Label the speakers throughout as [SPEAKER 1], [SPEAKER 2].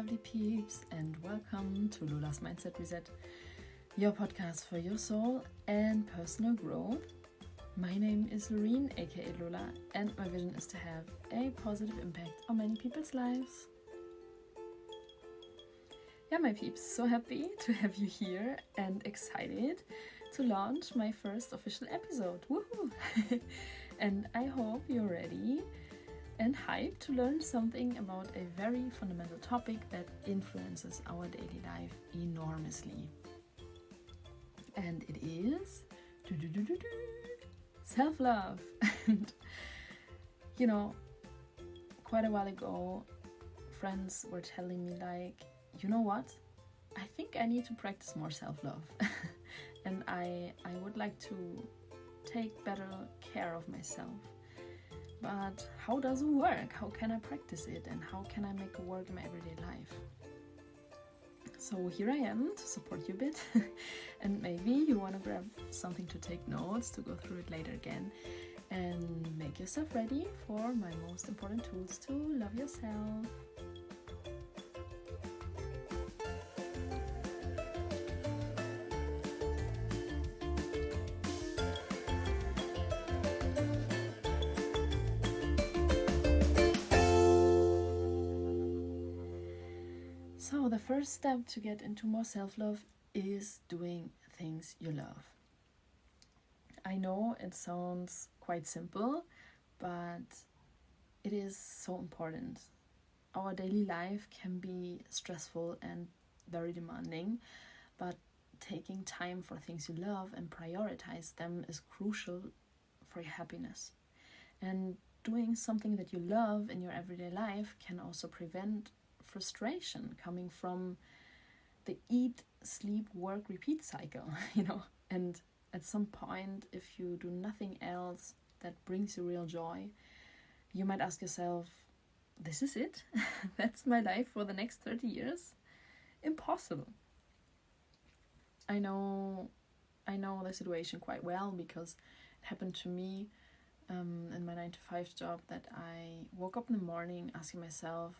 [SPEAKER 1] lovely peeps, and welcome to Lola's Mindset Reset, your podcast for your soul and personal growth. My name is Loreen, aka Lola, and my vision is to have a positive impact on many people's lives. Yeah, my peeps, so happy to have you here and excited to launch my first official episode. Woohoo! And I hope you're ready and hyped to learn something about a very fundamental topic that influences our daily life enormously. And it is self-love. And quite a while ago, friends were telling me like, you know what? I think I need to practice more self-love. And I would like to take better care of myself. But how does it work? How can I practice it? And how can I make it work in my everyday life? So here I am to support you a bit. And maybe you want to grab something to take notes, to go through it later again. And make yourself ready for my most important tools to love yourself. So the first step to get into more self-love is doing things you love. I know it sounds quite simple, but it is so important. Our daily life can be stressful and very demanding, but taking time for things you love and prioritize them is crucial for your happiness. And doing something that you love in your everyday life can also prevent frustration coming from the eat, sleep, work, repeat cycle, and at some point, if you do nothing else that brings you real joy, you might ask yourself, this is it? That's my life for the next 30 years? Impossible. I know the situation quite well because it happened to me in my 9-to-5 job that I woke up in the morning asking myself,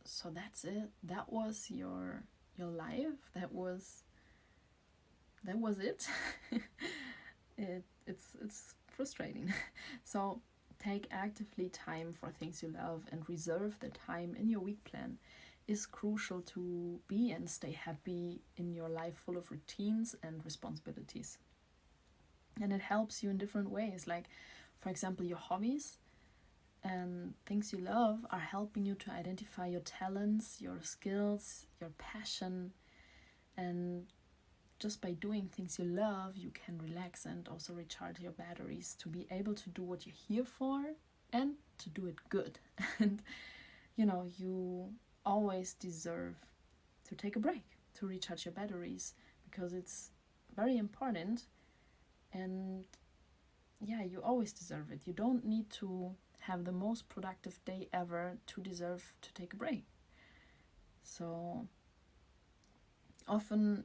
[SPEAKER 1] so that's it? That was your life? That was it? It's frustrating. So take actively time for things you love and reserve the time in your week plan is crucial to be and stay happy in your life full of routines and responsibilities. And it helps you in different ways, like for example your hobbies and things you love are helping you to identify your talents, your skills, your passion. And just by doing things you love, you can relax and also recharge your batteries to be able to do what you're here for and to do it good. And you always deserve to take a break, to recharge your batteries, because it's very important. And yeah, you always deserve it. You don't need to have the most productive day ever to deserve to take a break. So often,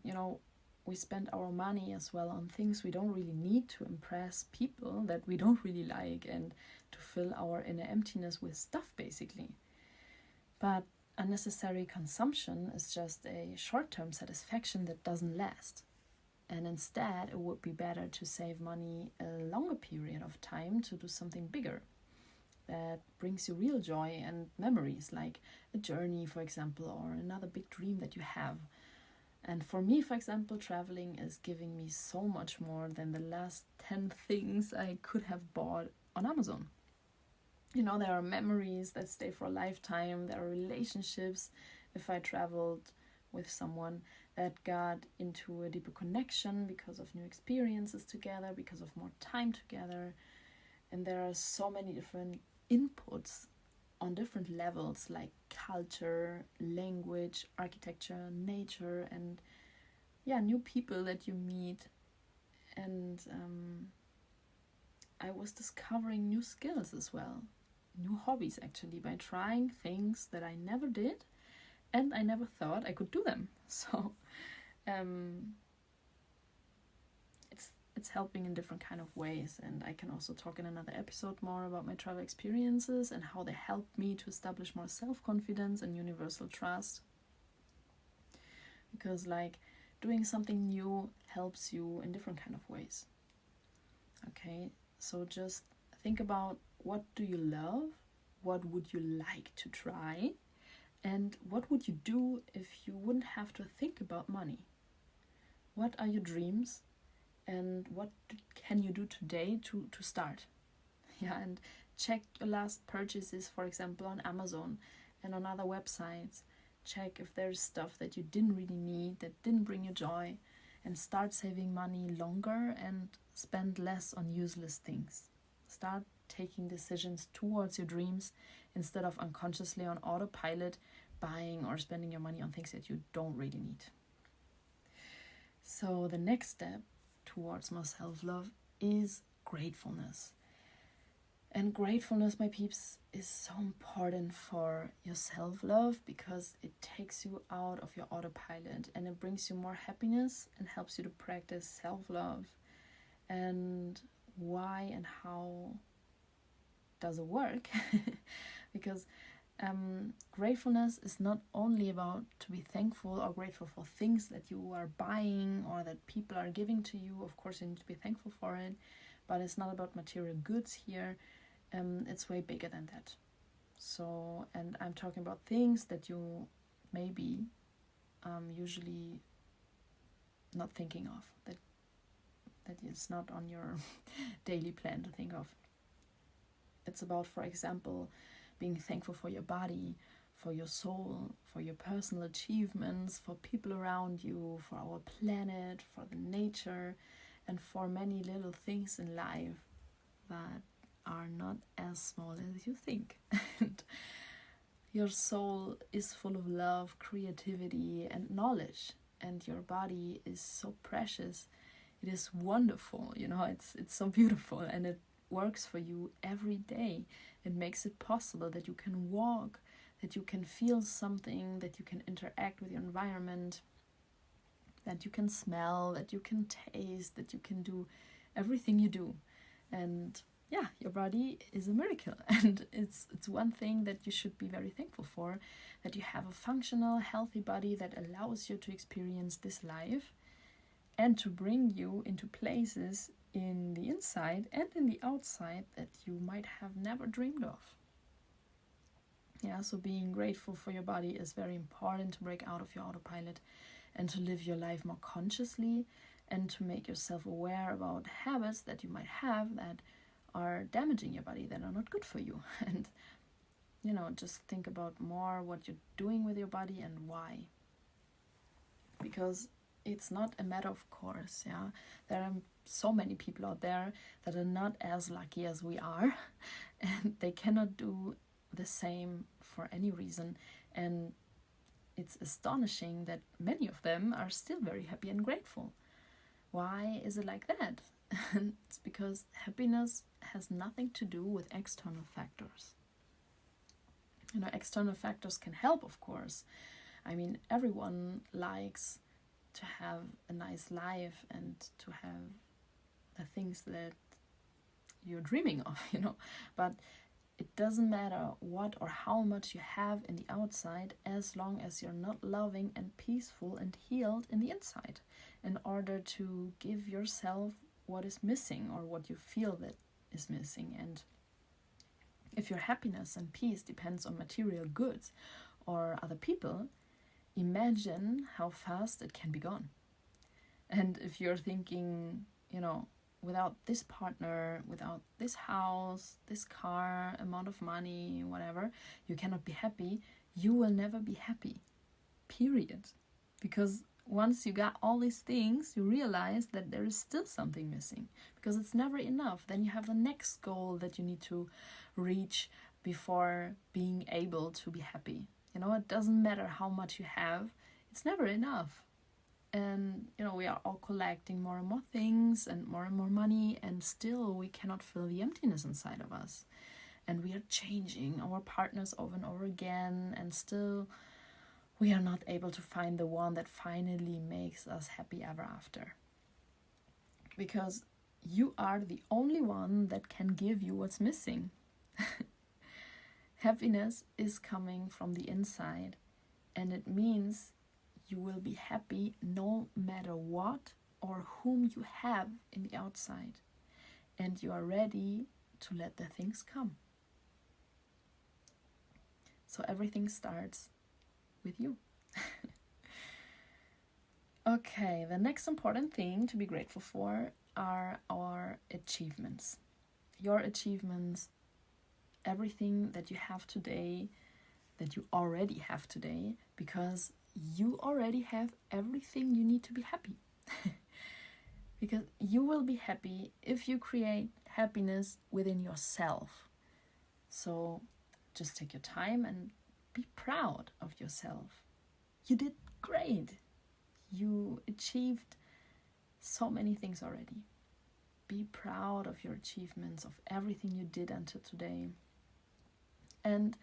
[SPEAKER 1] we spend our money as well on things we don't really need to impress people that we don't really like and to fill our inner emptiness with stuff, basically. But unnecessary consumption is just a short-term satisfaction that doesn't last. And instead, it would be better to save money a longer period of time to do something bigger that brings you real joy and memories, like a journey, for example, or another big dream that you have. And for me, for example, traveling is giving me so much more than the last 10 things I could have bought on Amazon. There are memories that stay for a lifetime. There are relationships, if I traveled with someone, that got into a deeper connection because of new experiences together, because of more time together. And there are so many different inputs on different levels, like culture, language, architecture, nature, and new people that you meet. And I was discovering new skills as well, new hobbies actually, by trying things that I never did and I never thought I could do them. So it's helping in different kind of ways, and I can also talk in another episode more about my travel experiences and how they helped me to establish more self-confidence and universal trust. because like doing something new helps you in different kind of ways. Okay, so just think about, what do you love, what would you like to try, and what would you do if you wouldn't have to think about money? What are your dreams, and what can you do today to start? Yeah, and check your last purchases, for example, on Amazon and on other websites. Check if there's stuff that you didn't really need, that didn't bring you joy, and start saving money longer and spend less on useless things. Start taking decisions towards your dreams instead of unconsciously on autopilot buying or spending your money on things that you don't really need. So the next step towards more self-love is gratefulness. And gratefulness, my peeps, is so important for your self-love because it takes you out of your autopilot and it brings you more happiness and helps you to practice self-love. And why and how does it work? Because gratefulness is not only about to be thankful or grateful for things that you are buying or that people are giving to you. Of course, you need to be thankful for it, but it's not about material goods here. It's way bigger than that. So, and I'm talking about things that you maybe usually not thinking of, that is not on your daily plan to think of. It's about, for example, being thankful for your body, for your soul, for your personal achievements, for people around you, for our planet, for the nature, and for many little things in life that are not as small as you think. And your soul is full of love, creativity, and knowledge, and your body is so precious. It is wonderful, it's so beautiful, and it works for you every day. It makes it possible that you can walk, that you can feel something, that you can interact with your environment, that you can smell, that you can taste, that you can do everything you do. And yeah, your body is a miracle, and it's one thing that you should be very thankful for, that you have a functional, healthy body that allows you to experience this life and to bring you into places in the inside and in the outside that you might have never dreamed of. Yeah, so being grateful for your body is very important to break out of your autopilot and to live your life more consciously and to make yourself aware about habits that you might have that are damaging your body, that are not good for you. And, just think about more what you're doing with your body and why. Because it's not a matter of course, yeah. There are so many people out there that are not as lucky as we are, and they cannot do the same for any reason. And it's astonishing that many of them are still very happy and grateful. Why is it like that? It's because happiness has nothing to do with external factors. External factors can help, of course. I mean, everyone likes to have a nice life and to have the things that you're dreaming of, but it doesn't matter what or how much you have in the outside, as long as you're not loving and peaceful and healed in the inside, in order to give yourself what is missing or what you feel that is missing. And if your happiness and peace depends on material goods or other people, imagine how fast it can be gone. And if you're thinking, without this partner, without this house, this car, amount of money, whatever, you cannot be happy, you will never be happy, period. Because once you got all these things, you realize that there is still something missing, because it's never enough. Then you have the next goal that you need to reach before being able to be happy. It doesn't matter how much you have, it's never enough. And, we are all collecting more and more things and more money, and still we cannot fill the emptiness inside of us. And we are changing our partners over and over again, and still we are not able to find the one that finally makes us happy ever after. Because you are the only one that can give you what's missing. Happiness is coming from the inside, and it means you will be happy no matter what or whom you have in the outside. And you are ready to let the things come. So everything starts with you. Okay, the next important thing to be grateful for are our achievements. Your achievements, everything that you have today, that you already have today, because you already have everything you need to be happy. Because you will be happy if you create happiness within yourself. So just take your time and be proud of yourself. You did great. You achieved so many things already. Be proud of your achievements, of everything you did until today. And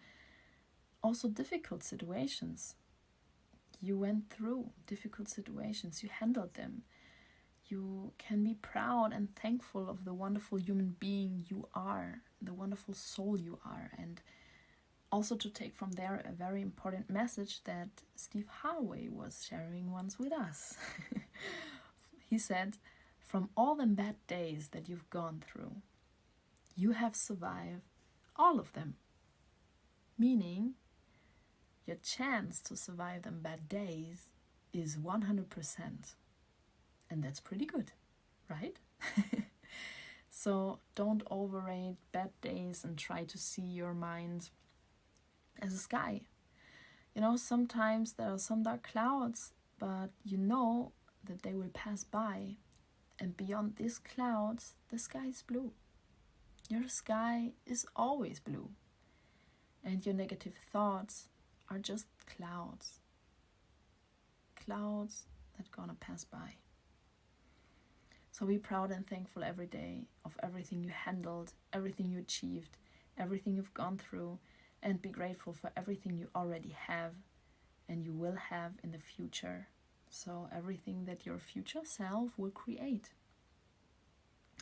[SPEAKER 1] also difficult situations. You went through difficult situations. You handled them. You can be proud and thankful of the wonderful human being you are, the wonderful soul you are. And also to take from there a very important message that Steve Harvey was sharing once with us. He said, from all the bad days that you've gone through, you have survived all of them. Meaning, your chance to survive them bad days is 100%. And that's pretty good, right? So don't overrate bad days and try to see your mind as a sky. You know, sometimes there are some dark clouds, but you know that they will pass by. And beyond these clouds, the sky is blue. Your sky is always blue. And your negative thoughts are just clouds. Clouds that are gonna pass by. So be proud and thankful every day of everything you handled, everything you achieved, everything you've gone through, and be grateful for everything you already have and you will have in the future. So everything that your future self will create.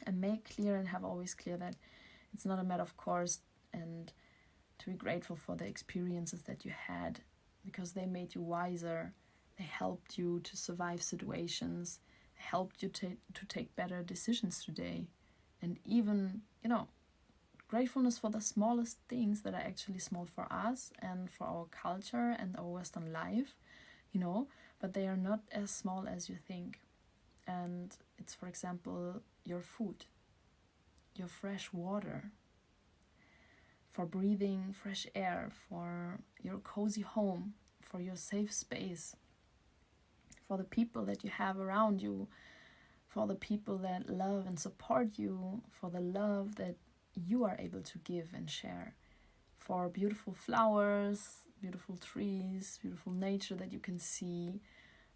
[SPEAKER 1] And make clear and have always clear that it's not a matter of course, and to be grateful for the experiences that you had, because they made you wiser, they helped you to survive situations, helped you to take better decisions today. And even, you know, gratefulness for the smallest things that are actually small for us and for our culture and our Western life, you know, but they are not as small as you think. And it's, for example, your food, your fresh water, for breathing fresh air, for your cozy home, for your safe space, for the people that you have around you, for the people that love and support you, for the love that you are able to give and share, for beautiful flowers, beautiful trees, beautiful nature that you can see,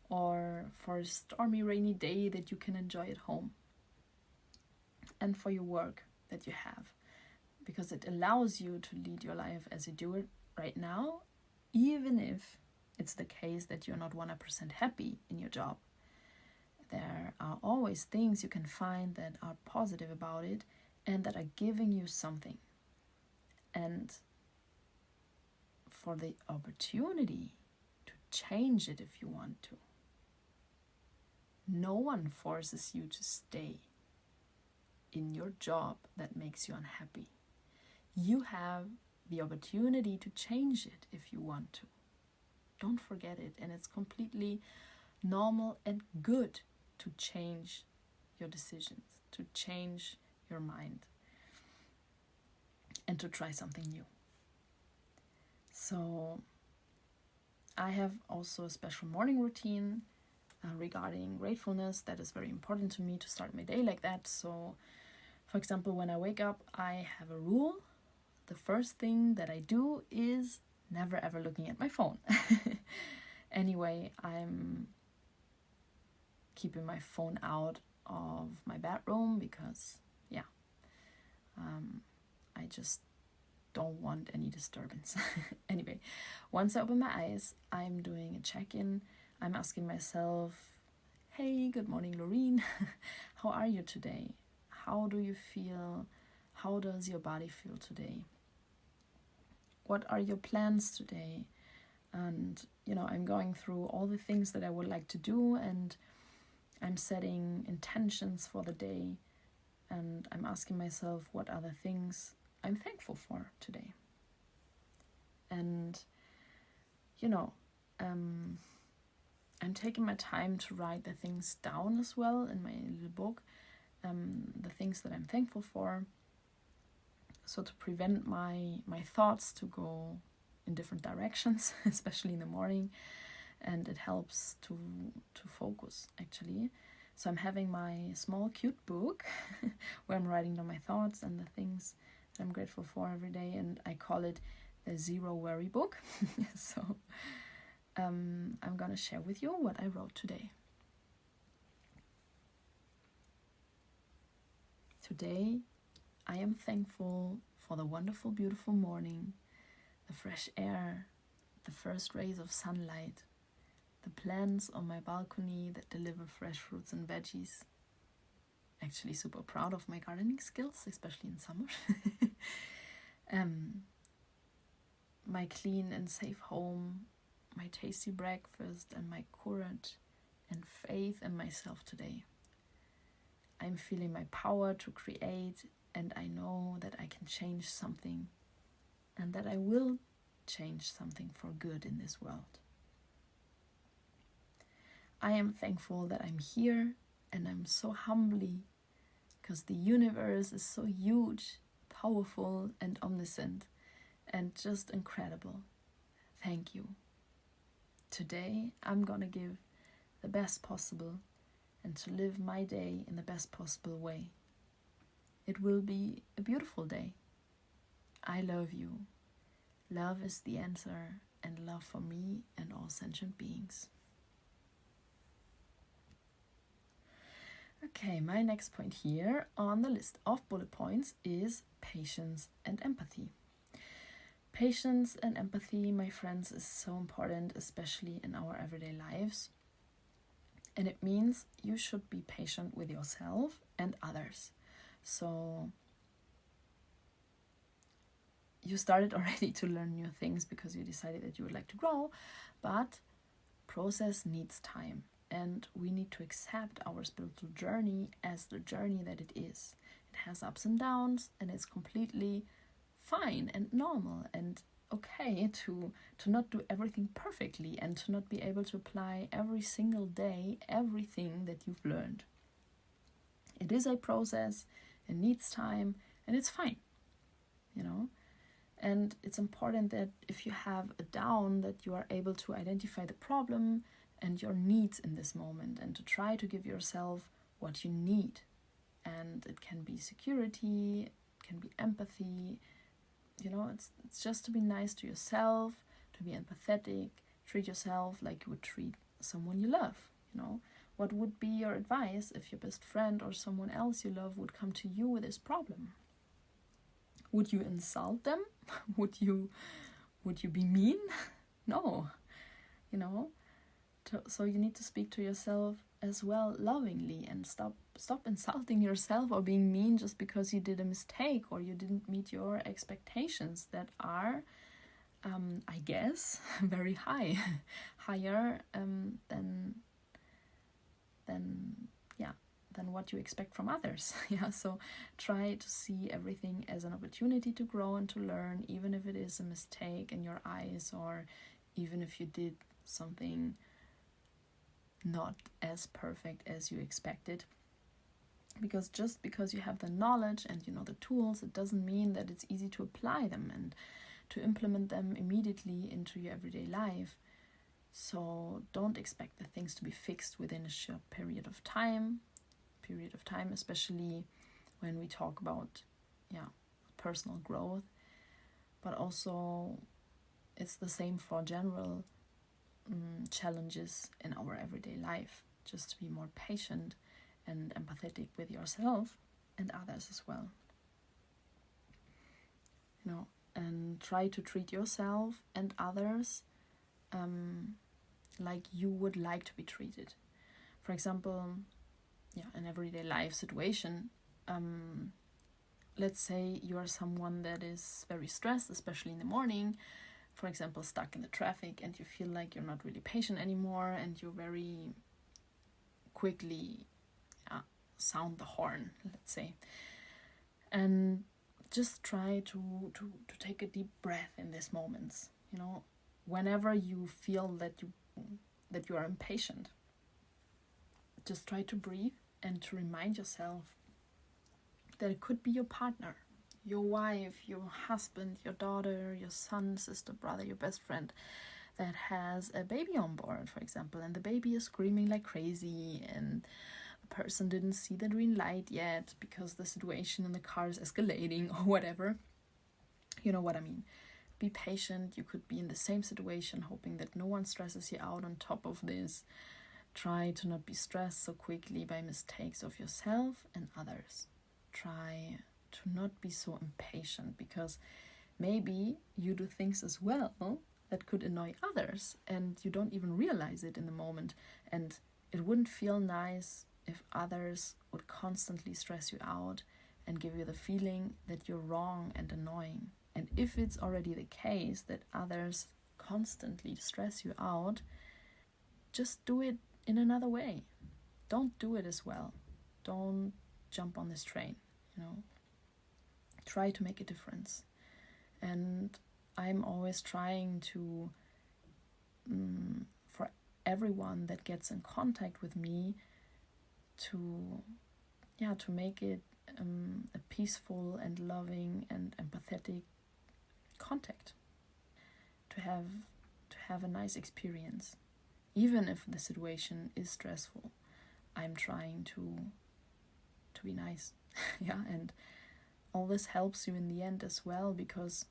[SPEAKER 1] or for a stormy rainy day that you can enjoy at home, and for your work that you have, because it allows you to lead your life as you do it right now, even if it's the case that you're not 100% happy in your job. There are always things you can find that are positive about it and that are giving you something. And for the opportunity to change it if you want to. No one forces you to stay in your job that makes you unhappy. You have the opportunity to change it if you want to. Don't forget it. And it's completely normal and good to change your decisions, to change your mind, and to try something new. So I have also a special morning routine regarding gratefulness that is very important to me to start my day like that. So, for example, when I wake up, I have a rule. The first thing that I do is never ever looking at my phone. Anyway, I'm keeping my phone out of my bedroom because, I just don't want any disturbance. Anyway, once I open my eyes, I'm doing a check-in. I'm asking myself, hey, good morning, Loreen. How are you today? How do you feel? How does your body feel today? What are your plans today? And, I'm going through all the things that I would like to do, and I'm setting intentions for the day, and I'm asking myself what are the things I'm thankful for today. And, I'm taking my time to write the things down as well in my little book, the things that I'm thankful for, so to prevent my thoughts to go in different directions, especially in the morning, and it helps to focus, actually. So I'm having my small cute book where I'm writing down my thoughts and the things that I'm grateful for every day, and I call it the Zero Worry book. So I'm gonna share with you what I wrote today. Today I am thankful for the wonderful, beautiful morning, the fresh air, the first rays of sunlight, the plants on my balcony that deliver fresh fruits and veggies. Actually super proud of my gardening skills, especially in summer. My clean and safe home, my tasty breakfast, and my courage and faith in myself today. I'm feeling my power to create, and I know that I can change something, and that I will change something for good in this world. I am thankful that I'm here, and I'm so humbly, because the universe is so huge, powerful, and omniscient, and just incredible. Thank you. Today I'm gonna give the best possible and to live my day in the best possible way. It will be a beautiful day. I love you. Love is the answer, and love for me and all sentient beings. Okay, my next point here on the list of bullet points is patience and empathy. Patience and empathy, my friends, is so important, especially in our everyday lives. And it means you should be patient with yourself and others. So you started already to learn new things because you decided that you would like to grow, but process needs time. And we need to accept our spiritual journey as the journey that it is. It has ups and downs, and it's completely fine and normal and okay to not do everything perfectly and to not be able to apply every single day everything that you've learned. It is a process, it needs time, and it's fine, And it's important that if you have a down, that you are able to identify the problem and your needs in this moment, and to try to give yourself what you need. And it can be security, it can be empathy, it's just to be nice to yourself, to be empathetic, treat yourself like you would treat someone you love. What would be your advice if your best friend or someone else you love would come to you with this problem? Would you insult them? Would you be mean? No, So you need to speak to yourself as well lovingly, and stop insulting yourself or being mean just because you did a mistake or you didn't meet your expectations that are, I guess, very high, higher than what you expect from others. So try to see everything as an opportunity to grow and to learn, even if it is a mistake in your eyes, or even if you did something not as perfect as you expected. Because just because you have the knowledge and the tools, it doesn't mean that it's easy to apply them and to implement them immediately into your everyday life. So don't expect the things to be fixed within a short period of time, especially when we talk about personal growth. But also it's the same for general challenges in our everyday life, just to be more patient and empathetic with yourself and others as well. And try to treat yourself and others like you would like to be treated. For example, an everyday life situation, let's say you are someone that is very stressed, especially in the morning, for example, stuck in the traffic and you feel like you're not really patient anymore and you very quickly sound the horn, let's say. And just try to take a deep breath in these moments. You know, whenever you feel that you are impatient, just try to breathe and to remind yourself that it could be your partner, your wife, your husband, your daughter, your son, sister, brother, your best friend that has a baby on board, for example, and the baby is screaming like crazy and the person didn't see the green light yet because the situation in the car is escalating or whatever. You know what I mean. Be patient. You could be in the same situation, hoping that no one stresses you out on top of this. Try to not be stressed so quickly by mistakes of yourself and others. Try to not be so impatient, because maybe you do things as well that could annoy others and you don't even realize it in the moment, and it wouldn't feel nice if others would constantly stress you out and give you the feeling that you're wrong and annoying. And if it's already the case that others constantly stress you out, just do it in another way. Don't do it as well. Don't jump on this train, you know. Try to make a difference. And I'm always trying to, for everyone that gets in contact with me, to make it a peaceful and loving and empathetic contact, to have a nice experience, even if the situation is stressful. I'm trying to be nice. And all this helps you in the end as well, because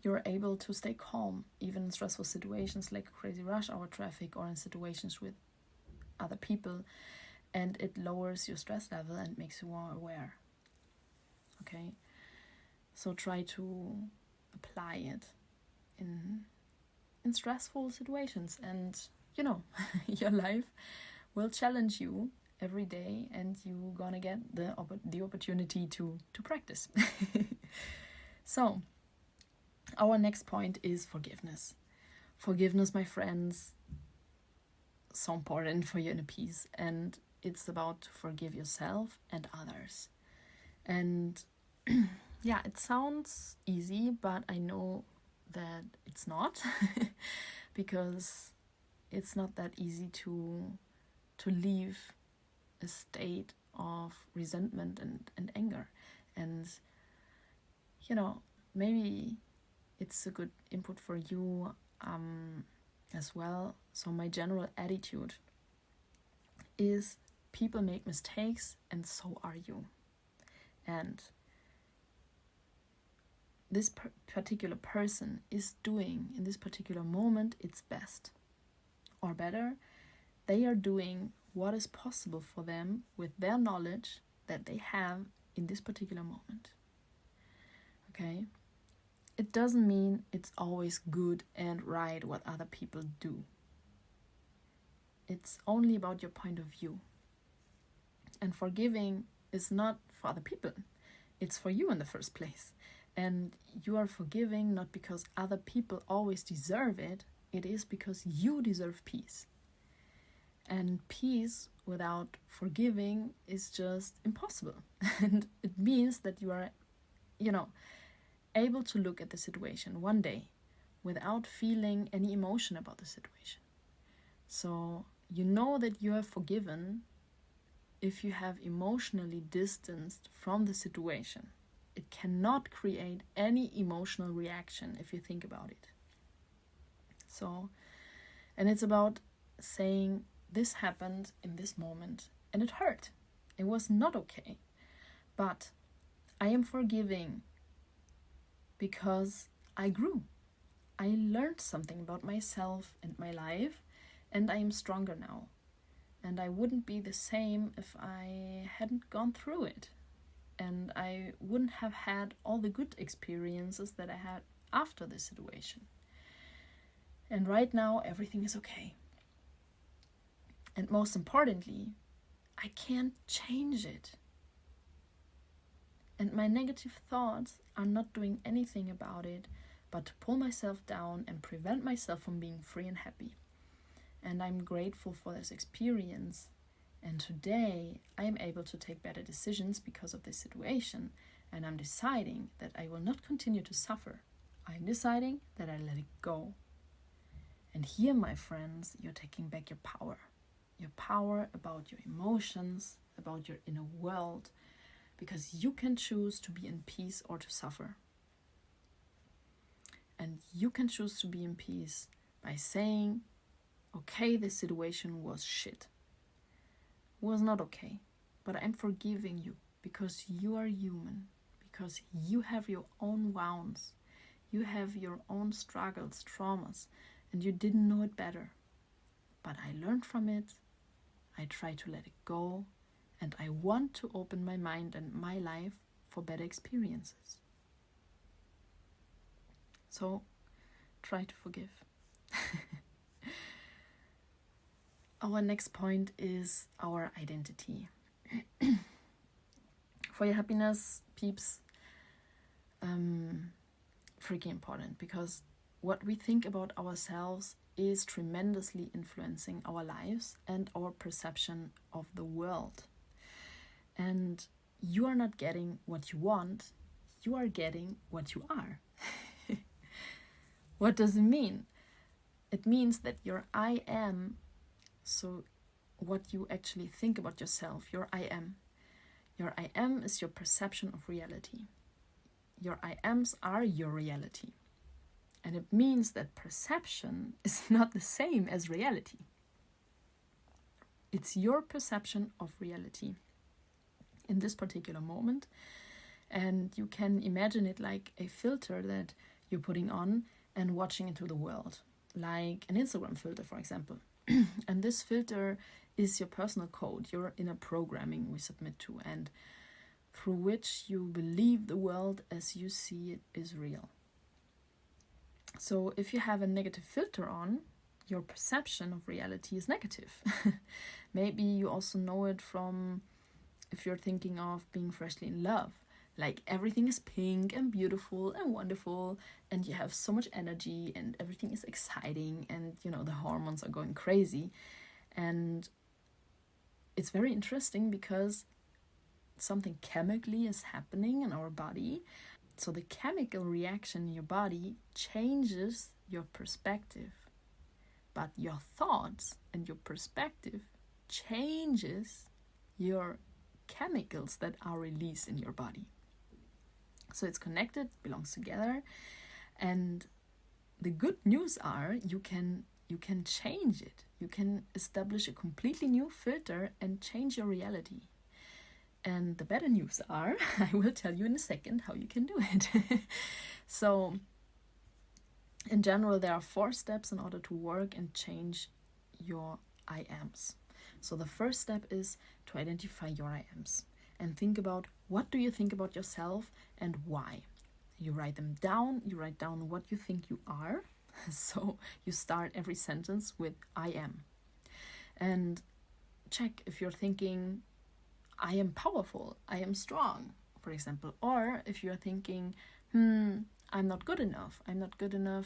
[SPEAKER 1] you're able to stay calm even in stressful situations like crazy rush hour traffic or in situations with other people, and it lowers your stress level and makes you more aware. Okay, so try to apply it in stressful situations, and you know, your life will challenge you every day, and you're gonna get the opportunity to practice. So our next point is forgiveness. Forgiveness, my friends, so important for your inner peace, and it's about to forgive yourself and others. And yeah, it sounds easy, but I know that it's not, because it's not that easy to leave a state of resentment and anger. And you know, maybe it's a good input for you as well. So my general attitude is, people make mistakes and so are you. And this particular person is doing in this particular moment its best, or better, they are doing what is possible for them with their knowledge that they have in this particular moment. Okay? It doesn't mean it's always good and right what other people do. It's only about your point of view. And forgiving is not for other people. It's for you in the first place. And you are forgiving not because other people always deserve it. It is because you deserve peace. And peace without forgiving is just impossible. And it means that you are, able to look at the situation one day without feeling any emotion about the situation. So you know that you have forgiven if you have emotionally distanced from the situation. It cannot create any emotional reaction if you think about it. So, and it's about saying, this happened in this moment and it hurt. It was not okay. But I am forgiving because I grew. I learned something about myself and my life, and I am stronger now. And I wouldn't be the same if I hadn't gone through it. And I wouldn't have had all the good experiences that I had after this situation. And right now, everything is okay. And most importantly, I can't change it. And my negative thoughts are not doing anything about it, but to pull myself down and prevent myself from being free and happy. And I'm grateful for this experience. And today I am able to take better decisions because of this situation. And I'm deciding that I will not continue to suffer. I'm deciding that I let it go. And here, my friends, you're taking back your power. Your power about your emotions, about your inner world, because you can choose to be in peace or to suffer. And you can choose to be in peace by saying, okay, this situation was shit. It was not okay, but I'm forgiving you because you are human, because you have your own wounds, you have your own struggles, traumas, and you didn't know it better. But I learned from it, I try to let it go, and I want to open my mind and my life for better experiences. So, try to forgive. Our next point is our identity. For your happiness, peeps, freaking important, because what we think about ourselves is tremendously influencing our lives and our perception of the world. And you are not getting what you want, you are getting what you are. What does it mean? It means that your I am, so what you actually think about yourself, your I am. Your I am is your perception of reality. Your I ams are your reality. And it means that perception is not the same as reality. It's your perception of reality in this particular moment. And you can imagine it like a filter that you're putting on and watching into the world, like an Instagram filter, for example. And this filter is your personal code, your inner programming we submit to, and through which you believe the world as you see it is real. So if you have a negative filter on, your perception of reality is negative. Maybe you also know it from if you're thinking of being freshly in love. Like everything is pink and beautiful and wonderful, and you have so much energy and everything is exciting, and the hormones are going crazy. And it's very interesting because something chemically is happening in our body. So the chemical reaction in your body changes your perspective, but your thoughts and your perspective changes your chemicals that are released in your body. So it's connected, belongs together, and the good news are you can change it. You can establish a completely new filter and change your reality. And the better news are, I will tell you in a second how you can do it. So, in general, there are 4 steps in order to work and change your I ams. So the first step is to identify your I ams and think about what do you think about yourself and why. You write them down, you write down what you think you are. So you start every sentence with I am. And check if you're thinking, I am powerful, I am strong, for example. Or if you're thinking, I'm not good enough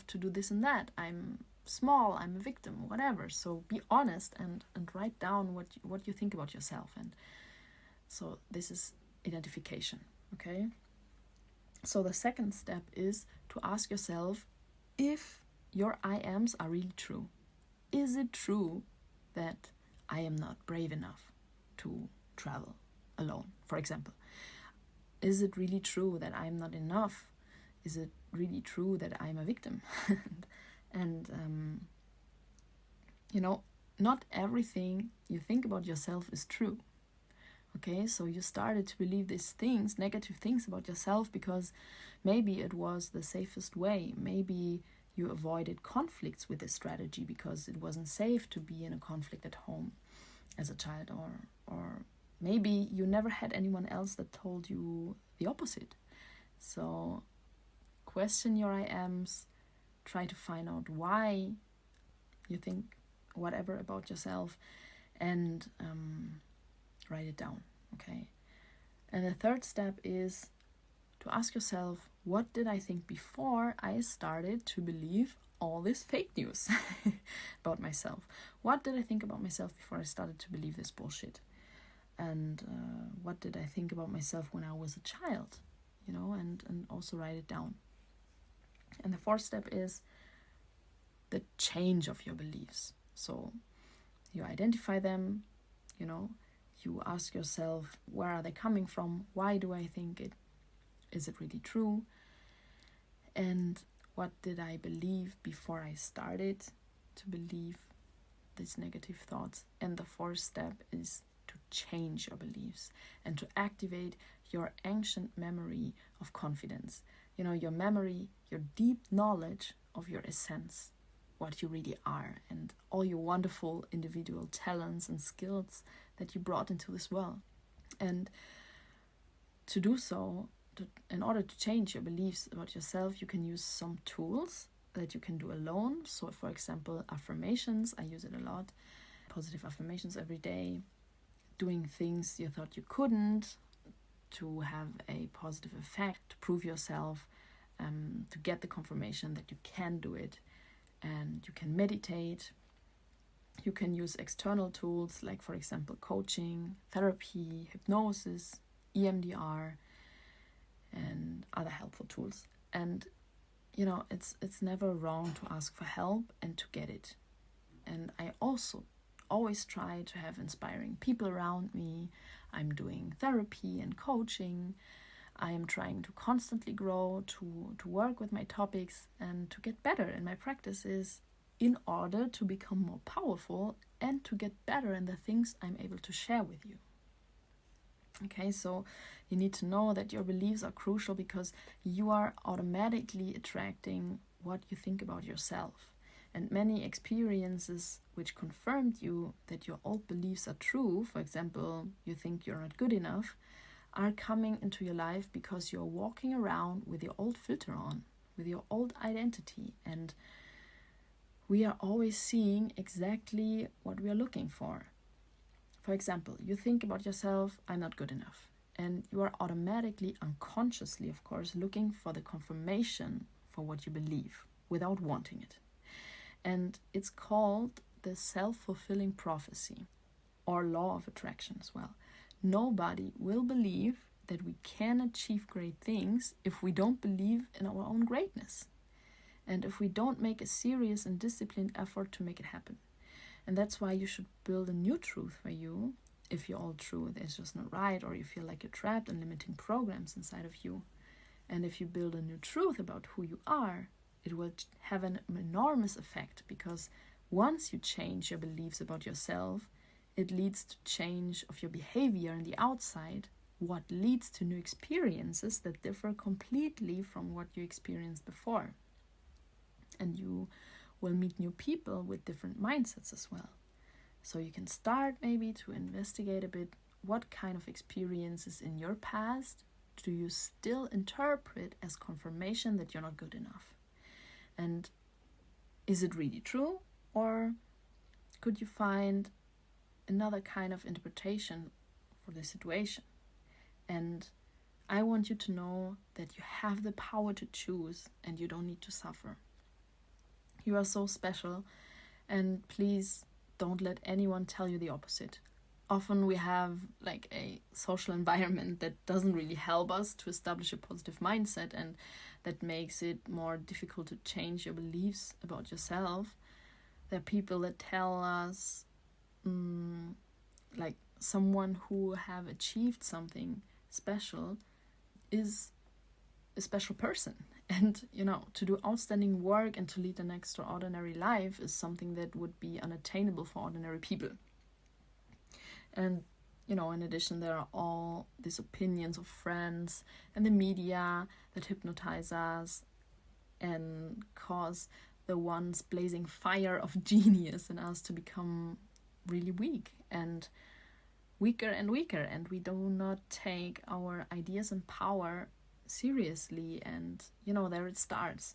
[SPEAKER 1] to do this and that, I'm small, I'm a victim, whatever. So be honest and write down what you think about yourself. And so this is identification, okay? So the second step is to ask yourself if your I ams are really true. Is it true that I am not brave enough to travel alone, for example? Is it really true that I'm not enough? Is it really true that I'm a victim? And not everything you think about yourself is true. Okay, so you started to believe these things, negative things about yourself, because maybe it was the safest way. Maybe you avoided conflicts with this strategy because it wasn't safe to be in a conflict at home as a child, or maybe you never had anyone else that told you the opposite. So question your I ams, try to find out why you think whatever about yourself, and write it down, okay? And the third step is to ask yourself what did I think before I started to believe all this fake news about myself? What did I think about myself before I started to believe this bullshit? And what did I think about myself when I was a child? And also write it down. And the fourth step is the change of your beliefs. So you identify them, you ask yourself, where are they coming from? Why do I think it? Is it really true? And what did I believe before I started to believe these negative thoughts? And the fourth step is to change your beliefs and to activate your ancient memory of confidence. Your memory, your deep knowledge of your essence, what you really are, and all your wonderful individual talents and skills that you brought into this world. And to do so, in order to change your beliefs about yourself, you can use some tools that you can do alone. So, for example, affirmations, I use it a lot. Positive affirmations every day. Doing things you thought you couldn't, to have a positive effect, to prove yourself, to get the confirmation that you can do it. And you can meditate. You can use external tools like, for example, coaching, therapy, hypnosis, EMDR, and other helpful tools. And it's never wrong to ask for help and to get it. And I also always try to have inspiring people around me. I'm doing therapy and coaching. I am trying to constantly grow, to work with my topics and to get better in my practices in order to become more powerful and to get better in the things I'm able to share with you. Okay, so you need to know that your beliefs are crucial because you are automatically attracting what you think about yourself. And many experiences which confirmed you that your old beliefs are true, for example, you think you're not good enough, are coming into your life because you're walking around with your old filter on, with your old identity. And we are always seeing exactly what we are looking for. For example, you think about yourself, I'm not good enough. And you are automatically, unconsciously, of course, looking for the confirmation for what you believe without wanting it. And it's called the self-fulfilling prophecy, or law of attraction as well. Nobody will believe that we can achieve great things if we don't believe in our own greatness. And if we don't make a serious and disciplined effort to make it happen. And that's why you should build a new truth for you. If your old truth is just not right, or you feel like you're trapped in limiting programs inside of you. And if you build a new truth about who you are, it will have an enormous effect, because once you change your beliefs about yourself, it leads to change of your behavior in the outside, what leads to new experiences that differ completely from what you experienced before. And you will meet new people with different mindsets as well. So you can start maybe to investigate a bit, what kind of experiences in your past do you still interpret as confirmation that you're not good enough? And is it really true? Or could you find another kind of interpretation for the situation? And I want you to know that you have the power to choose and you don't need to suffer. You are so special, and please don't let anyone tell you the opposite. Often we have like a social environment that doesn't really help us to establish a positive mindset, and that makes it more difficult to change your beliefs about yourself. There are people that tell us like someone who have achieved something special is a special person. And, to do outstanding work and to lead an extraordinary life is something that would be unattainable for ordinary people. And, in addition, there are all these opinions of friends and the media that hypnotize us and cause the once blazing fire of genius in us to become really weak and weaker, and we do not take our ideas and power seriously. And there it starts.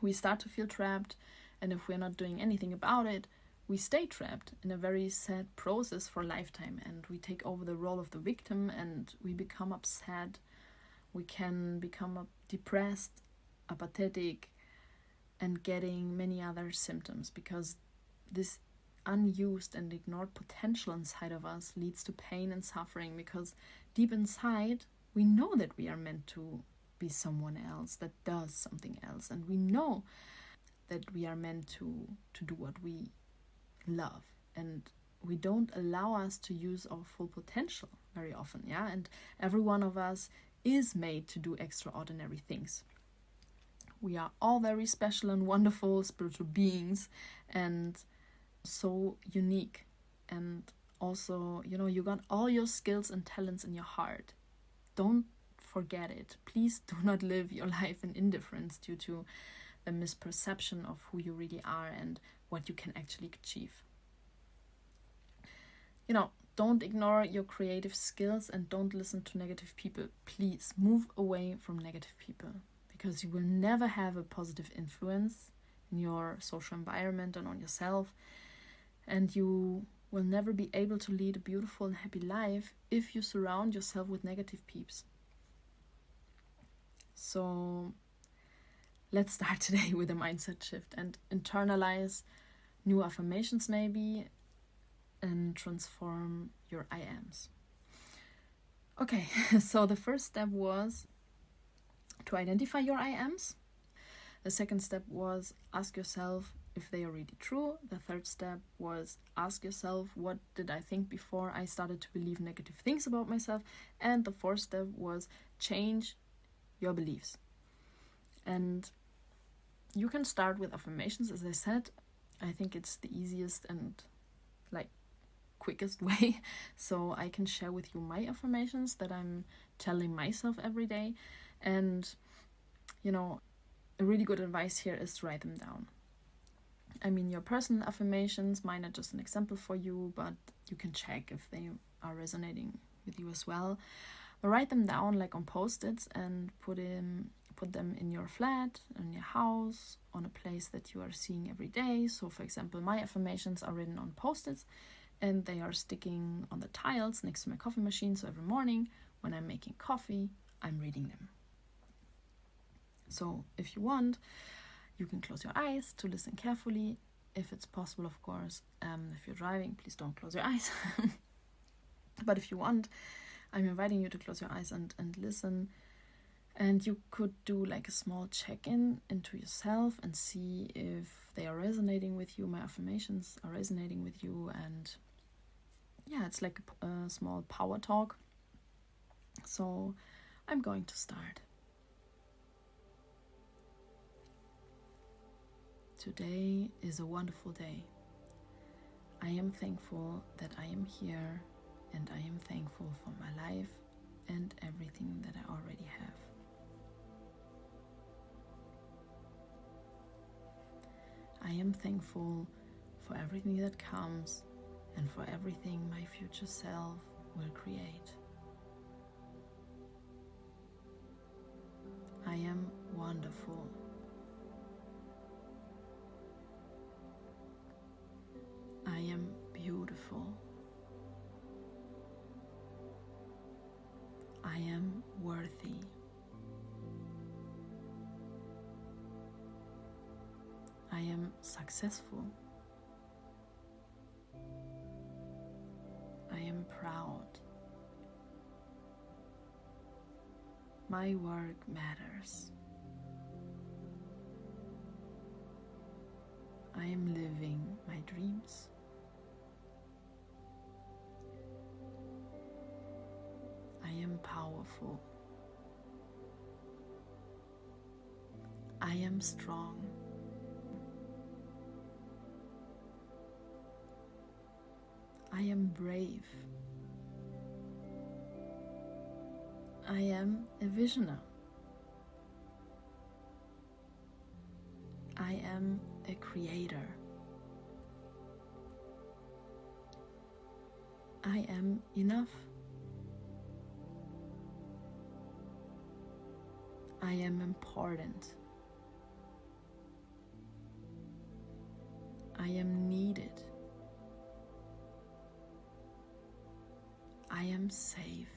[SPEAKER 1] We start to feel trapped, and if we're not doing anything about it, we stay trapped in a very sad process for a lifetime, and we take over the role of the victim and we become upset. We can become depressed, apathetic, and getting many other symptoms, because this unused and ignored potential inside of us leads to pain and suffering, because deep inside we know that we are meant to be someone else that does something else, and we know that we are meant to do what we love, and we don't allow us to use our full potential very often. And every one of us is made to do extraordinary things. We are all very special and wonderful spiritual beings, and so unique. And also, you got all your skills and talents in your heart. Don't forget it. Please do not live your life in indifference due to the misperception of who you really are and what you can actually achieve. Don't ignore your creative skills and don't listen to negative people. Please move away from negative people, because you will never have a positive influence in your social environment and on yourself, and you will never be able to lead a beautiful and happy life if you surround yourself with negative peeps. So let's start today with a mindset shift and internalize new affirmations maybe, and transform your I ams. Okay, so the first step was to identify your I ams. The second step was ask yourself if they are really true. The third step was ask yourself, what did I think before I started to believe negative things about myself? And the fourth step was change your beliefs. And you can start with affirmations, as I said. I think it's the easiest and quickest way. So I can share with you my affirmations that I'm telling myself every day. And, a really good advice here is to write them down. I mean, your personal affirmations, mine are just an example for you, but you can check if they are resonating with you as well. But write them down on Post-its and put them in your flat, in your house, on a place that you are seeing every day. So, for example, my affirmations are written on Post-its, and they are sticking on the tiles next to my coffee machine. So every morning when I'm making coffee, I'm reading them. So if you want, you can close your eyes to listen carefully, if it's possible, of course. If you're driving, please don't close your eyes. But if you want, I'm inviting you to close your eyes and listen. And you could do a small check-in into yourself and see if they are resonating with you. My affirmations are resonating with you, and it's like a small power talk. So I'm going to start. Today is a wonderful day. I am thankful that I am here, and I am thankful for my life and everything that I already have. I am thankful for everything that comes and for everything my future self will create. I am wonderful. I am beautiful. I am worthy. I am successful. I am proud. My work matters. I am living my dreams. I am powerful. I am strong. I am brave. I am a visionary. I am a creator. I am enough. I am important. I am needed. I am safe.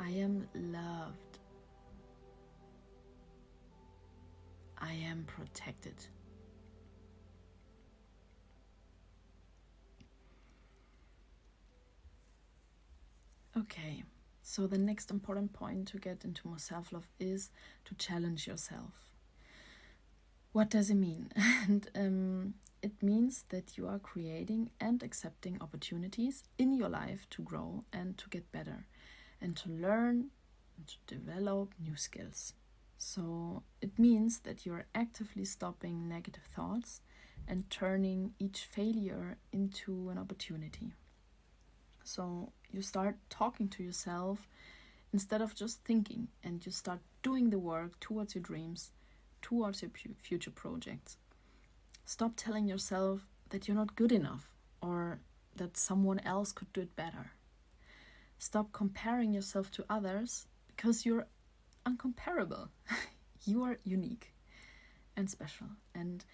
[SPEAKER 1] I am loved. I am protected. Okay, so the next important point to get into more self-love is to challenge yourself. What does it mean? And it means that you are creating and accepting opportunities in your life to grow and to get better and to learn and to develop new skills. So it means that you're actively stopping negative thoughts and turning each failure into an opportunity. So you start talking to yourself instead of just thinking, and you start doing the work towards your dreams, towards your future projects. Stop telling yourself that you're not good enough or that someone else could do it better. Stop comparing yourself to others because you're uncomparable. You are unique and special. And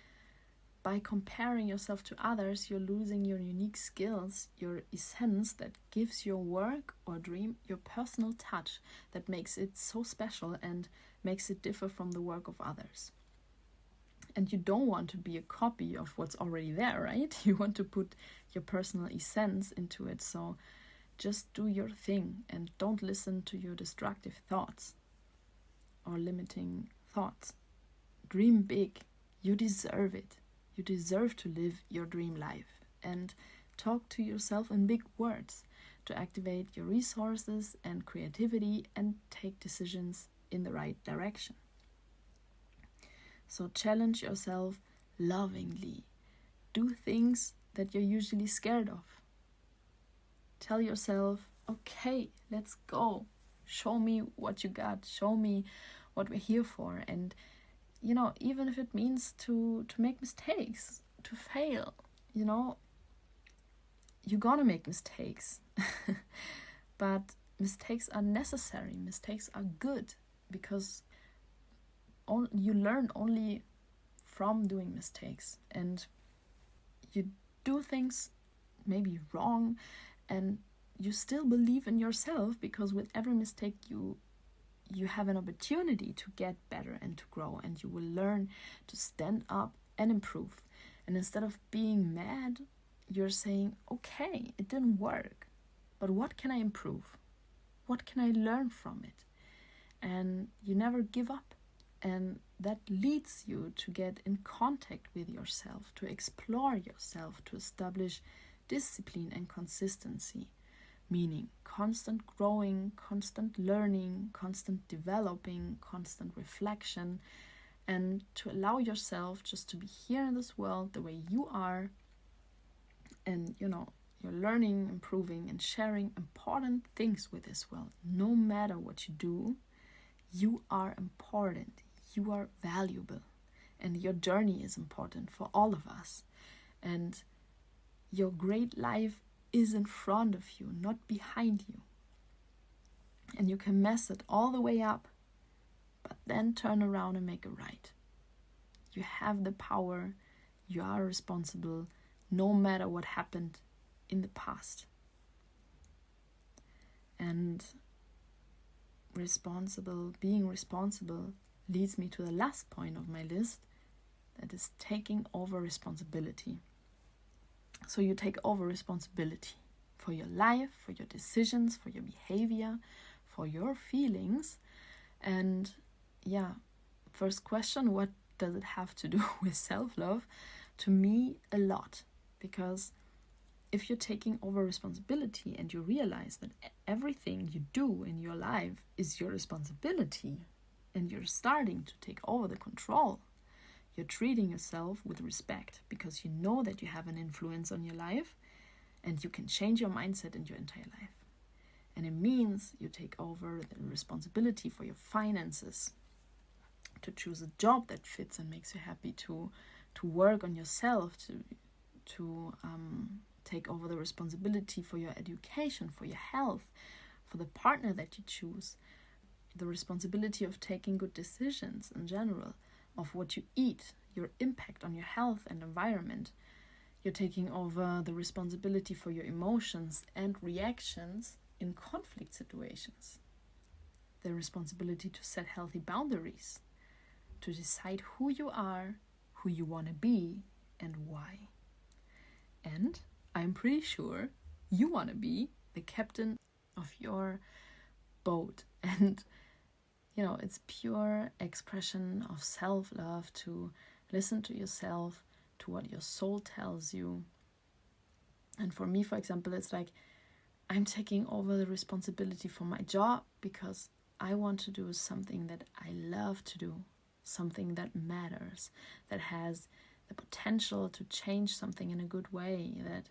[SPEAKER 1] by comparing yourself to others, you're losing your unique skills, your essence that gives your work or dream your personal touch that makes it so special and makes it differ from the work of others. And you don't want to be a copy of what's already there, right? You want to put your personal essence into it. So just do your thing and don't listen to your destructive thoughts or limiting thoughts. Dream big. You deserve it. You deserve to live your dream life, and talk to yourself in big words to activate your resources and creativity and take decisions in the right direction. So challenge yourself lovingly. Do things that you're usually scared of. Tell yourself, okay, let's go. Show me what you got. Show me what we're here for. And even if it means to make mistakes, to fail, you're gonna make mistakes. But mistakes are necessary. Mistakes are good because you learn only from doing mistakes. And you do things maybe wrong and you still believe in yourself, because with every mistake you have an opportunity to get better and to grow, and you will learn to stand up and improve. And instead of being mad, you're saying, okay, it didn't work, but what can I improve? What can I learn from it? And you never give up. And that leads you to get in contact with yourself, to explore yourself, to establish discipline and consistency. Meaning constant growing, constant learning, constant developing, constant reflection, and to allow yourself just to be here in this world the way you are. And you're learning, improving, and sharing important things with this world. No matter what you do, you are important, you are valuable, and your journey is important for all of us. And your great life is in front of you, not behind you. And you can mess it all the way up, but then turn around and make it right. You have the power, you are responsible, no matter what happened in the past. And being responsible leads me to the last point of my list, that is taking over responsibility. So you take over responsibility for your life, for your decisions, for your behavior, for your feelings. And first question, what does it have to do with self-love? To me, a lot. Because if you're taking over responsibility and you realize that everything you do in your life is your responsibility, and you're starting to take over the control, you're treating yourself with respect, because you know that you have an influence on your life and you can change your mindset and your entire life. And it means you take over the responsibility for your finances, to choose a job that fits and makes you happy, to work on yourself, to take over the responsibility for your education, for your health, for the partner that you choose, the responsibility of taking good decisions in general, of what you eat, your impact on your health and environment. You're taking over the responsibility for your emotions and reactions in conflict situations. the responsibility to set healthy boundaries, to decide who you are, who you want to be, and why. And I'm pretty sure you want to be the captain of your boat. And, it's pure expression of self-love to listen to yourself, to what your soul tells you. And for me, for example, it's like I'm taking over the responsibility for my job because I want to do something that I love to do, something that matters, that has the potential to change something in a good way, that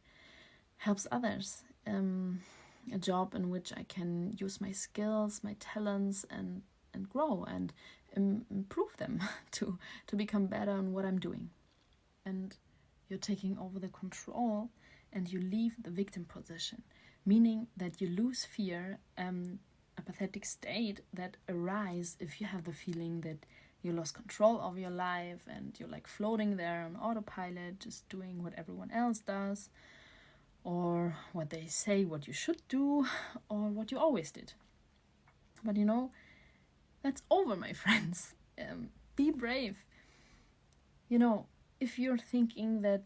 [SPEAKER 1] helps others. A job in which I can use my skills, my talents, and grow and improve them to become better on what I'm doing. And you're taking over the control and you leave the victim position, meaning that you lose fear, a pathetic state that arises if you have the feeling that you lost control of your life and you're like floating there on autopilot, just doing what everyone else does, or what they say what you should do, or what you always did. But that's over, my friends. Be brave. If you're thinking that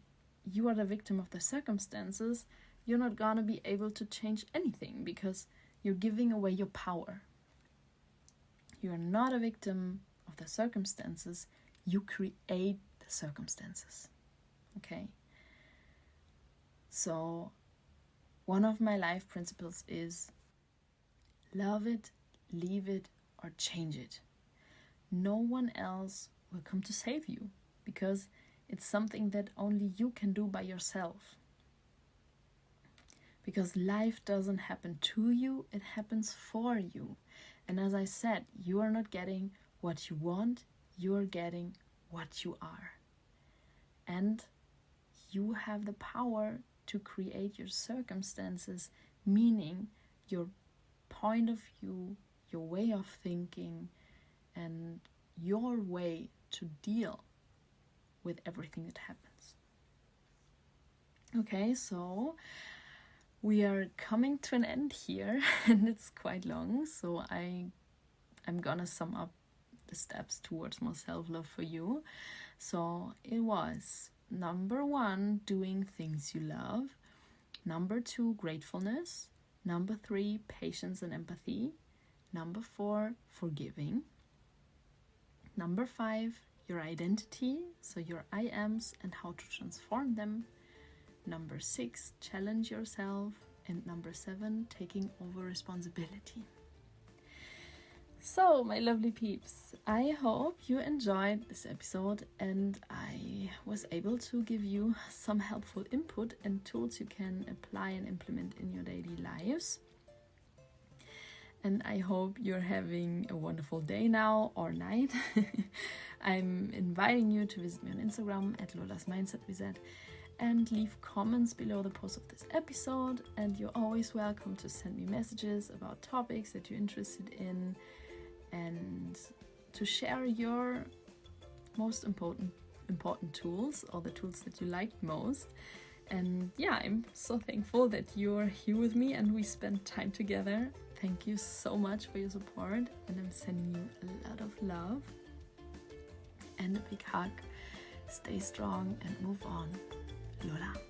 [SPEAKER 1] you are the victim of the circumstances, you're not gonna be able to change anything because you're giving away your power. You're not a victim of the circumstances. You create the circumstances. Okay? So, one of my life principles is love it, leave it, or change it. No one else will come to save you because it's something that only you can do by yourself. Because life doesn't happen to you, it happens for you. And as I said, you are not getting what you want, you are getting what you are. And you have the power to create your circumstances, meaning your point of view, your way of thinking, and your way to deal with everything that happens. Okay, so we are coming to an end here, and it's quite long, so I'm gonna sum up the steps towards more self-love for you. So it was: number 1, doing things you love. Number 2, gratefulness. Number 3, patience and empathy. Number 4, forgiving. Number 5, your identity, so your I ams and how to transform them. Number 6, challenge yourself. And number 7, taking over responsibility. So, my lovely peeps, I hope you enjoyed this episode and I was able to give you some helpful input and tools you can apply and implement in your daily lives. And I hope you're having a wonderful day now or night. I'm inviting you to visit me on Instagram at Lola's Mindset Reset and leave comments below the post of this episode. And you're always welcome to send me messages about topics that you're interested in and to share your most important tools or the tools that you liked most. And yeah, I'm so thankful that you're here with me and we spent time together. Thank you so much for your support, and I'm sending you a lot of love and a big hug. Stay strong and move on. Lola.